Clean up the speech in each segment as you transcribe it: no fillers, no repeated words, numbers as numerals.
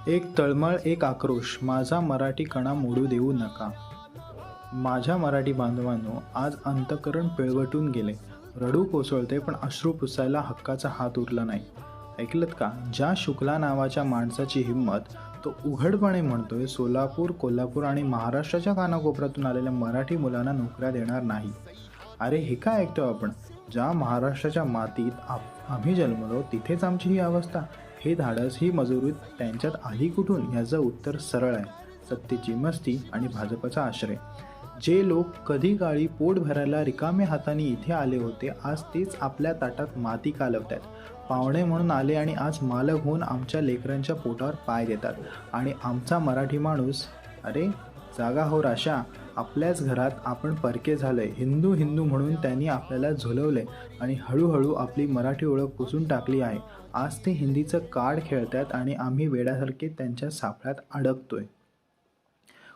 एक तळमळ, एक आक्रोश, माझा मराठी कणा मोडू देऊ नका. माझ्या मराठी बांधवांनो, आज अंतःकरण पिळवटून गेले. रडू कोसळते पण अश्रू पुसायला हक्काचा हात उरला नाही. ऐकलत का? ज्या शुक्ला नावाच्या माणसाची हिंमत, तो उघडपणे म्हणतोय सोलापूर, कोल्हापूर आणि महाराष्ट्राच्या कानाकोपऱ्यातून आलेल्या मराठी मुलांना नोकऱ्या देणार नाही. अरे हे काय ऐकतो आपण? ज्या महाराष्ट्राच्या मातीत आम्ही जन्मलो तिथेच आमची ही अवस्था. हे धाडस, ही मजुरी त्यांच्यात आली कुठून? याचं उत्तर सरळ आहे. सत्तेची मस्ती आणि भाजपचा आश्रय. जे लोक कधी काळी पोट भरायला रिकाम्या हाताने इथे आले होते, आज तेच आपल्या ताटात माती कालवतात. पाहुणे म्हणून आले आणि आज मालक होऊन आमच्या लेकरांच्या पोटावर पाय देतात. आणि आमचा मराठी माणूस, अरे जागा हो राशा, आपल्याच घरात आपण परके झालोय. हिंदू हिंदू म्हणून त्यांनी आपल्याला झुलवले आणि हळूहळू आपली मराठी ओळख पुसून टाकली आहे. आज ते हिंदीचं कार्ड खेळतात आणि आम्ही वेड्यासारखे त्यांच्या सापळ्यात अडकतोय.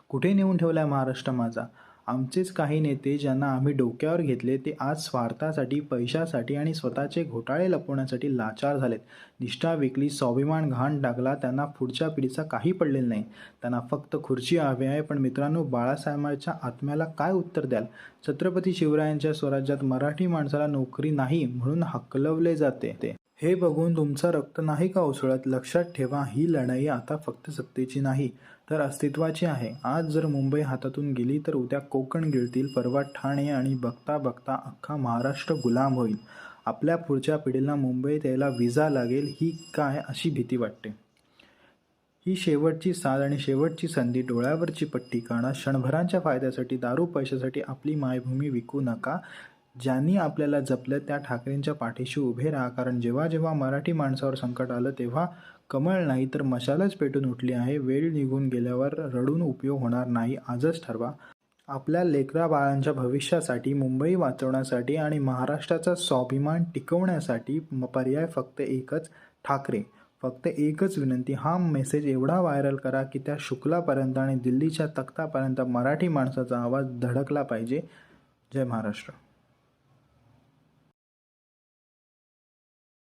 कुठे नेऊन ठेवलाय महाराष्ट्र माझा? आमचेच काही नेते ज्यांना आम्ही डोक्यावर घेतले ते आज स्वार्थासाठी, पैशासाठी आणि स्वतःचे घोटाळे लपवण्यासाठी लाचार झालेत. निष्ठा विकली, स्वाभिमान घाण टाकला, त्यांना पुढच्या पिढीचा काही पडलेलं नाही. त्यांना फक्त खुर्ची हवी आहे. पण मित्रांनो, बाळासाहेबांच्या आत्म्याला काय उत्तर द्याल? छत्रपती शिवरायांच्या स्वराज्यात मराठी माणसाला नोकरी नाही म्हणून हकलवले जाते. हे बघून तुमचं रक्त नाही का उसळत? लक्षात ठेवा, ही लढाई आता फक्त सत्तेची नाही तर अस्तित्वाची आहे. आज जर मुंबई हातातून गेली तर उद्या कोकण गिळतील, परवा ठाणे आणि बघता बघता अख्खा महाराष्ट्र गुलाम होईल. आपल्या पुढच्या पिढीला मुंबईत यायला विजा लागेल ही काय अशी भीती वाटते. ही शेवटची साथ आणि शेवटची संधी. डोळ्यावरची पट्टी काढा. क्षणभरांच्या फायद्यासाठी, दारू पैशासाठी आपली मायभूमी विकू नका. ज्यांनी आपल्याला जपलं त्या ठाकरेंच्या पाठीशी उभे राहा. कारण जेव्हा जेव्हा मराठी माणसावर संकट आलं तेव्हा कमळ नाही तर मशालच पेटून उठली आहे. वेळ निघून गेल्यावर रडून उपयोग होणार नाही. आजच ठरवा. आपल्या लेकरा बाळांच्या भविष्यासाठी, मुंबई वाचवण्यासाठी आणि महाराष्ट्राचा स्वाभिमान टिकवण्यासाठी पर्याय फक्त एकच, ठाकरे. फक्त एकच विनंती, हा मेसेज एवढा व्हायरल करा की त्या शुक्लापर्यंत आणि दिल्लीच्या तख्तापर्यंत मराठी माणसाचा आवाज धडकला पाहिजे. जय महाराष्ट्र.